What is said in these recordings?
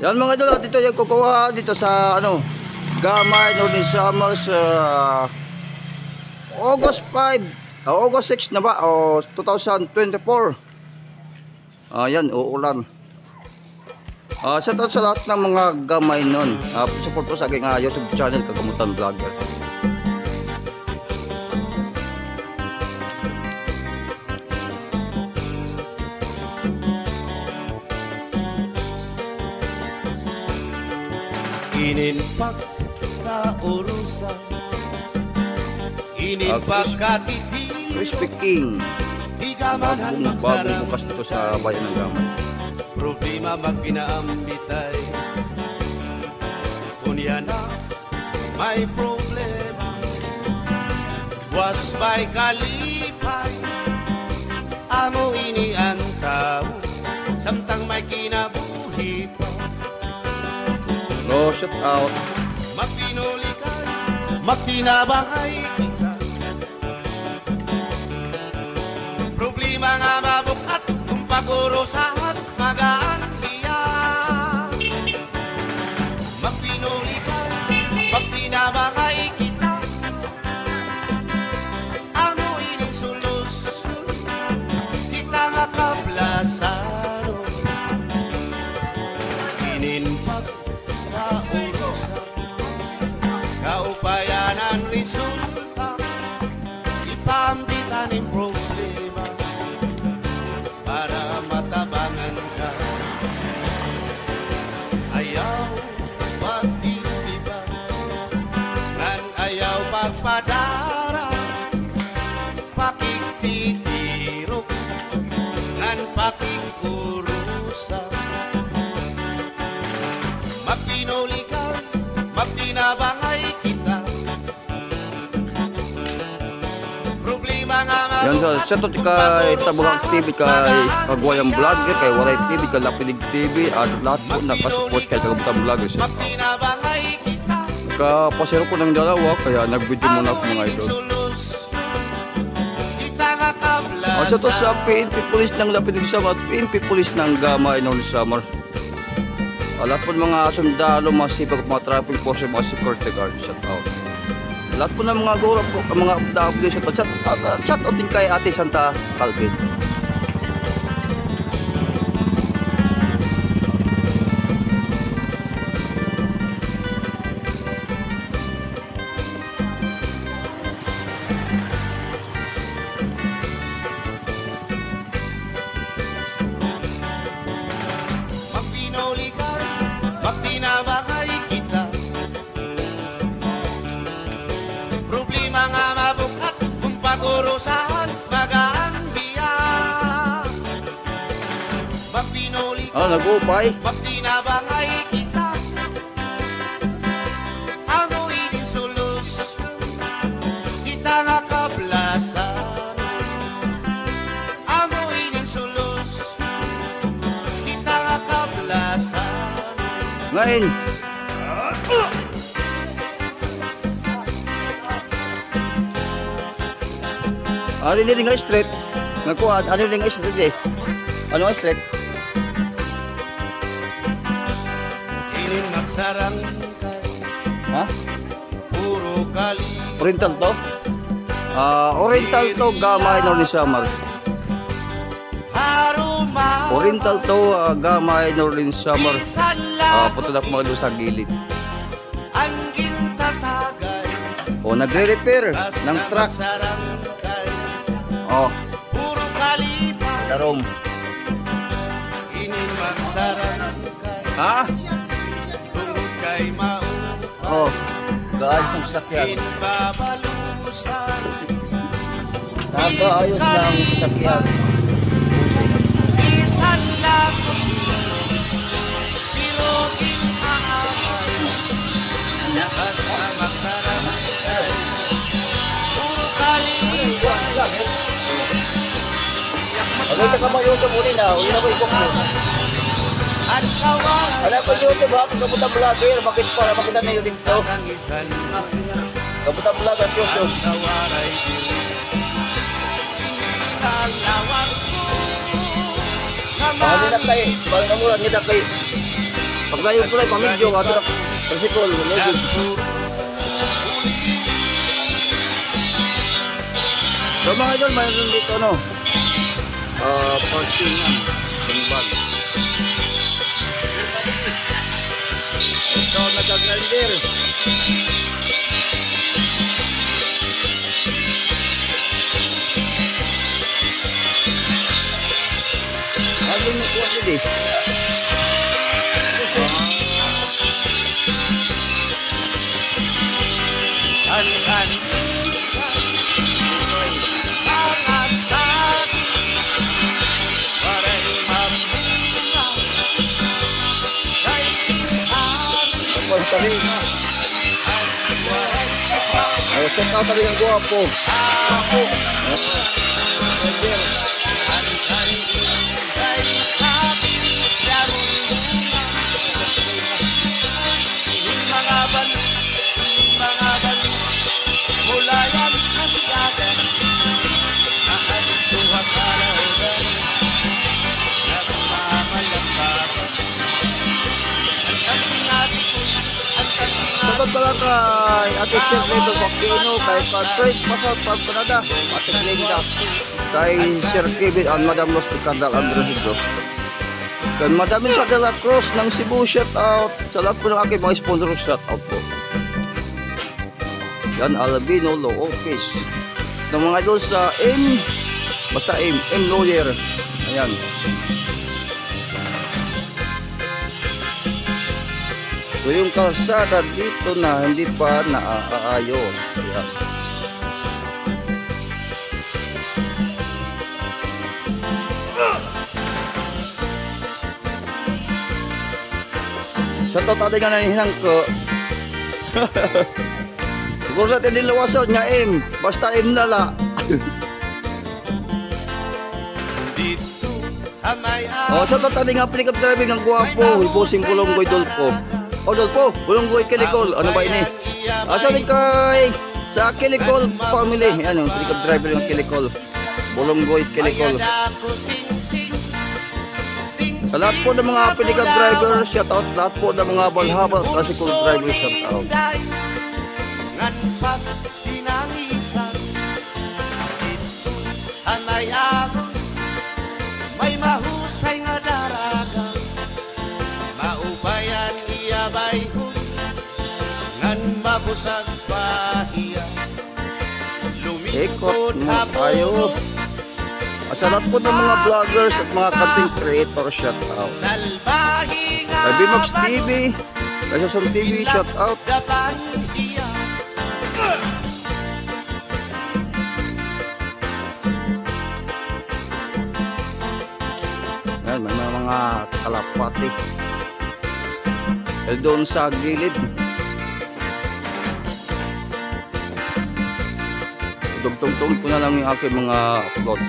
Yan mga idol, dito yung kukuha dito sa ano, Gamay Northern Summer sa August 5, August 6 na ba o 2024. Yan, uulan. Shout out sa lahat ng mga gamay nun. Support po sa aking YouTube channel, Kagamutan Vlogger. Ininpak na urusan, ininpak ka titig, Crispy King. di ka man Bagong magsarang bukas dito sa bayan ng Gamay. problema magpinaambitay. Kunya na may problema, was by kalipay, amo ini ang tao, samtang may kinabuhi pa. No, shout out. Magpinuli ka, magtinabangay kita. Problema nga mabukat, kung pag-urusahan, magaan hiya. Magpinuli ka, magtinabangay kita. Amo ining sulos, kita nga kablasaro. Ininpag kaurusan, kaupayanan resulta, ipambitan ng problema para matabangan ka. Ayaw pagdiba, kan ayaw pagpadara, pakiktitirok, kan pakikurusan. Magpinuli ka, magtinabangay kita. Problema nga Yan sa shout out kay Tabugang TV, kay Kagwayang Vlogger, kay Waray TV, kay Lapinig TV, at lahat po nakasupport kay Kagamutan Vlogger. magtinabangay kita. Kapasero ko ng dalawa, kaya nag-video muna ako mga idol. Kita nga kablasan. Shout out sa PNP Police ng Lapinig Summer at PNP Police ng Gamay Northern Summer. Lahat po ng mga sundalo, mga sipag, mga traffic force, mga security guard, shout out. Lahat po ng mga gura po, mga W, shout out din kay Ate Santa Calvin. Magpinuli ka, magtinabangay kita. Problema nga mabukat, kung pag-urusahan, magaan hiya. Magpinuli ka, Nag-upay. magtinabangay kita. Amo ining sulos, kita nga kablasan. Amo ining sulos, kita nga kablasan. Ngayon, ano din nga straight? Nakuha, ano din nga straight eh? Ano nga straight? Ining magsarangkay, Ha? puro kali. Oriental to? Oriental to, Gamay Northern Summer. Haruma, Oriental to, Gamay Northern Summer. minsan lang Punta na ako mga doon sa gilid. ang gintatagay. Nagre-repair ng truck. Magsarangkay, Puro kalipay. Tarom. Ining magsarangkay, Ha? tungod kay maupay. Gaan sa sasakyan. Inbabalusan, Nagaayos lang ang sasakyan. minsan lang pero inaaway. Basta magsarangkay, puro kalipay. Ano sa kamay yung sa muli na? Uli na ko ikok mo. At kawan Ano ko YouTube ha? Kagamutan Vlogger. Bakit para makita na yun dito? ang isan Kagamutan Vlogger YouTube. nawaray dili. Talawar ko Bali na kay, bali na mula nila kay Paglayo po lang, pamidyo, ato na, tricycle, lagod. So mga idol, mayroon dito, no? Parking yan, yung bag. Ito, nag-grinder. Ano yung nakuha dito? An pangasat Waray mabunga Kailan Ako ang tali. Ay, check out tali ang guwapo. ako Grinder. Ang kanilay sabi sa bunga Mga balo Mula yan ang dagat Nakalutuha sa laudan Nagmamalambagan Ang kansinati ko Ang kansinati Sagot pala kay Ate Chef Ledo Bacchino, kay Patrick Pasal from Canada, Ate Glenda, kay Sir Kevin and Madam Los Picardal Andresido. Kay Madam Elsa de la Cruz ng Cebu, shout out. Sa lahat po ng aking mga sponsor, shout out po. Yan, Albino Law Office. Ng mga idol sa basta M Lawyer. Ayan. So yung kalsada dito na hindi pa naaayos. Ayan. Sa totoo nga nanihinang ko. Siguro natin nilawasan nga basta nala. Dito amay Sa totoo nga pick-up driving ang guwapo, ibusing Bulonggoy Dolpo. Dolpo, Bulonggoy Kilikol, ano ba ini? Sa kay sa Kilikol family, yan yung pick-up driver ng Kilikol. Bulonggoy Kilikol. Sa lahat po ng mga pick-up driver, shout out. Lahat po ng mga balhabal tricycle driver, shout out. Ngan pag tinangisan Ito anay aron May mahusay nga daraga Maubayan iyabay ko Ngan mabusag pahiya Ikot Lumikot mo tayo. At sa lahat po ng mga vloggers at mga content creator, shout out. Salbahi nga Kay Bimax TV, kay Sason TV, shout out. Dapan iya Yan, may mga kalapati. Doon sa gilid. Tugtog-tugtog ko na lang yung aking mga upload.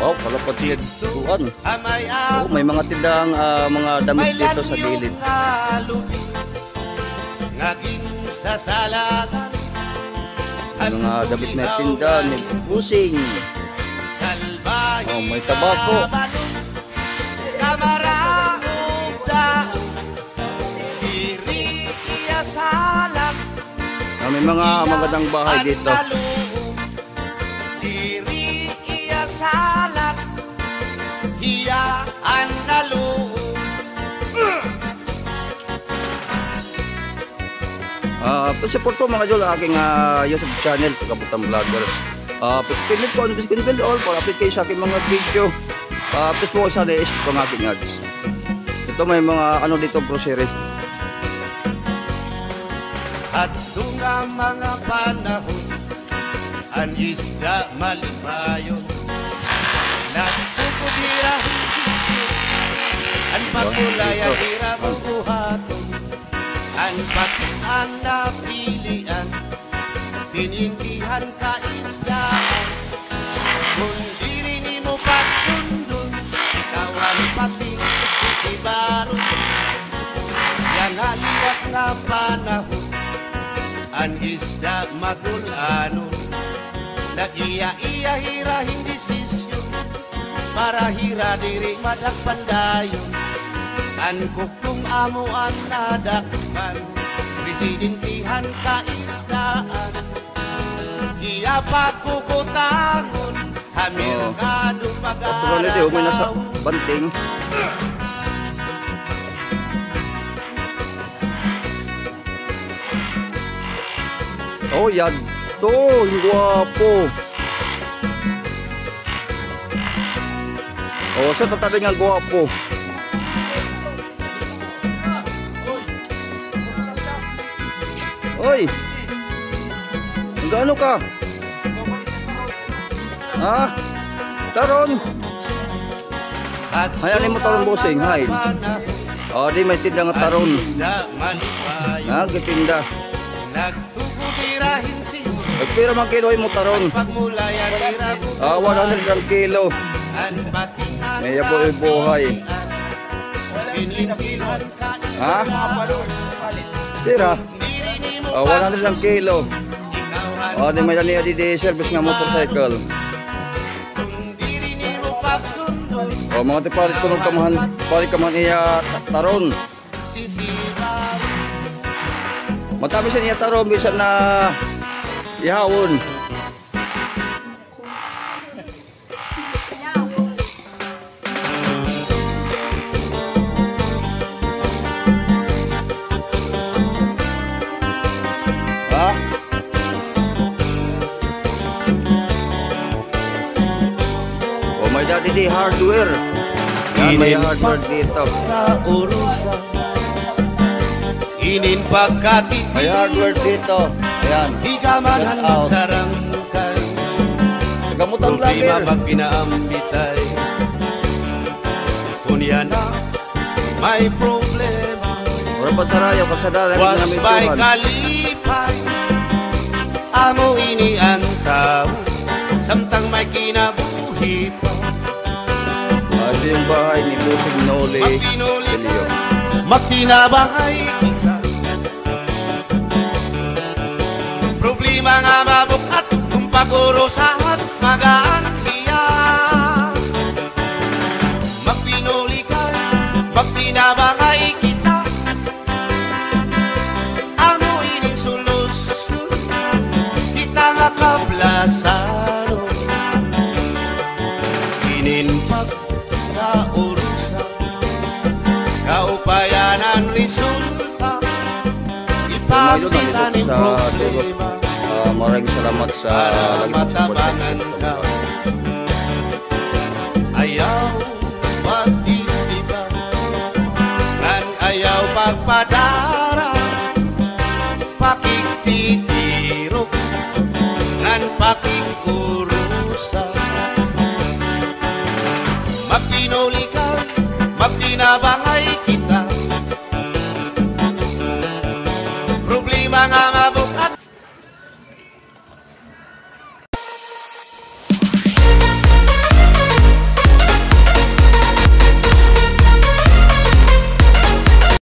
Wow, kalapati tuan. Amay Oh, may mga tindang mga damit dito sa gilid. Ngaging sasalagan Yung mga damit na tinda, may busing. Oh, may tabako. May mga magandang bahay dito. Diri iya salak hiya analu Support po mga idol ang aking YouTube channel, Kabutang Vlogger. Pinip po ang bell all para update kayo sa aking mga video. Please po sa na-skip po ang aking ads. Ito may mga ano dito, grocery. at tunga mga panahon ang isda malipayon nagpupudirahin sisyo ang pagkulay ang hirap ang buhaton ang patian na pilian tinindihan ka isdaan kung diri ni mo pagsundon ikaw ang pating sisibaron yan haliwat na panahon ang isda magulanon Nag-iya-iya hira hindi sisyo para hira diri madakpan dayon. An kuklong amo ang nadakpan, presidentihan kaisdaan. Iya pagkukutangon, hamil ka do Pagtuloy di, umay nasa pag-aragaw. banting. Oh, yan to, yung guwapo. Oh, sa tatali nga guwapo. Oy, gaano ka? Ha? Taron. At Hayanin mo taron, bossing, hay. Oh, di may tinda nga taron. Nagtitinda. Nagtugudirahin sis. Nagpira man kilo mo taron. Pagmulayan ira 100 ang kilo. an batingan. May buhay. Pinindihan ka. Ha? Pira. 100 ang kilo. Oh, di may dali di service nga motorcycle. Oh, mga tipalit ko nung palit ka man iya taron. Matami siya niya taron, bisa na ihawon. Ha? Oh, may dati di hardware. Yan, may hardware dito. Urusan inin pagkatitiwan. May hardware dito. Ayan. Di ka man Shout handog out. sa rangkay. Gamot ang Problema vlogger. pag pinaambitay. Kunya na may problema. Wala pa sarayo, pasadala. Was by kalipay. Amo ini ang tao. Samtang may kinabuhi pa. Ito yung bahay ni Busing Noli. Magtinuli Elio. magtinabangay kita. Problema nga mabukat kung pag-urusahan magaan iya. Magpinuli ka, magtinabangay kita. Amo ining solusyon, kita nga kablasano. Ininpag na urusan, kaupayanan resulta. Ipagitan ng problema Maraming salamat sa para lagi mong support. matabangan ka.